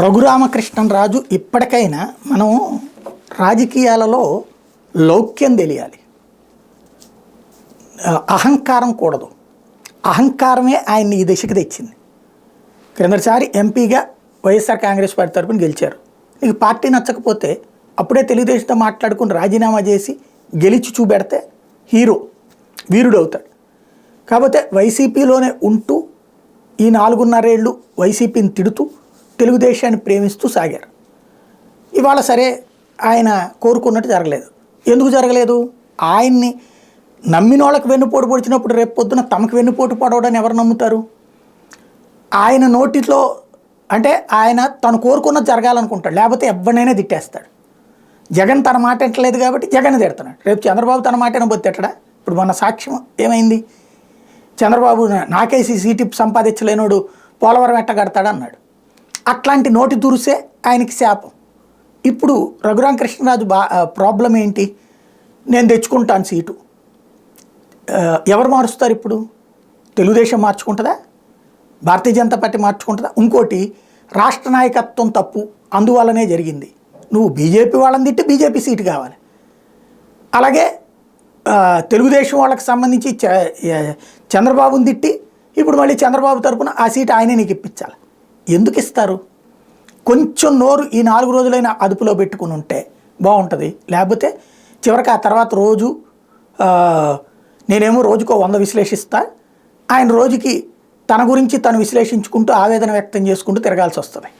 రఘురామకృష్ణరాజు ఇప్పటికైనా మనం రాజకీయాలలో లౌక్యం తెలియాలి. అహంకారం కూడదు. అహంకారమే ఆయన్ని ఈ దశకు తెచ్చింది. క్రిందటిసారి ఎంపీగా వైఎస్ఆర్ కాంగ్రెస్ పార్టీ తరపున గెలిచారు. నీకు పార్టీ నచ్చకపోతే అప్పుడే తెలుగుదేశంతో మాట్లాడుకుని రాజీనామా చేసి గెలిచి చూపెడితే హీరో వీరుడు అవుతాడు. కాకపోతే వైసీపీలోనే ఉంటూ ఈ 4.5 ఏళ్ళు వైసీపీని తిడుతూ తెలుగుదేశాన్ని ప్రేమిస్తూ సాగారు. ఇవాళ సరే ఆయన కోరుకున్నట్టు జరగలేదు. ఎందుకు జరగలేదు? ఆయన్ని నమ్మిన వాళ్ళకి వెన్నుపోటు పొడిచినప్పుడు రేపు పొద్దున తమకు వెన్నుపోటు పడవడని ఎవరు నమ్ముతారు? ఆయన నోటిలో అంటే ఆయన తను కోరుకున్నది జరగాలనుకుంటాడు, లేకపోతే ఎవరినైనా తిట్టేస్తాడు. జగన్ తన మాట ఎట్టలేదు కాబట్టి జగన్ తిడుతున్నాడు. రేపు చంద్రబాబు తన మాట ఏమో తిట్టడా? ఇప్పుడు మన సాక్ష్యం ఏమైంది? చంద్రబాబు నాకేసి సీటు సంపాదించలేనోడు పోలవరం ఎట్టగడతాడు అన్నాడు. అట్లాంటి నోటి దురుసే ఆయనకి శాపం. ఇప్పుడు రఘురామకృష్ణరాజు ప్రాబ్లం ఏంటి? నేను తెచ్చుకుంటాను సీటు. ఎవరు మారుస్తారు ఇప్పుడు? తెలుగుదేశం మార్చుకుంటుందా? భారతీయ జనతా పార్టీ మార్చుకుంటుందా? ఇంకోటి, రాష్ట్ర నాయకత్వం తప్పు, అందువల్లనే జరిగింది. నువ్వు బీజేపీ వాళ్ళని తిట్టి బీజేపీ సీటు కావాలి. అలాగే తెలుగుదేశం వాళ్ళకి సంబంధించి చంద్రబాబుని తిట్టి ఇప్పుడు మళ్ళీ చంద్రబాబు తరపున ఆ సీటు ఆయనే నీకు ఇప్పించాలి. ఎందుకు ఇస్తారు? కొంచెం నోరు ఈ 4 రోజులైనా అదుపులో పెట్టుకుని ఉంటే బాగుంటుంది. లేకపోతే చివరికి ఆ తర్వాత రోజు నేనేమో రోజుకో 100 విశ్లేషిస్తా, ఆయన రోజుకి తన గురించి తను విశ్లేషించుకుంటూ ఆవేదన వ్యక్తం చేసుకుంటూ తిరగాల్సి వస్తుంది.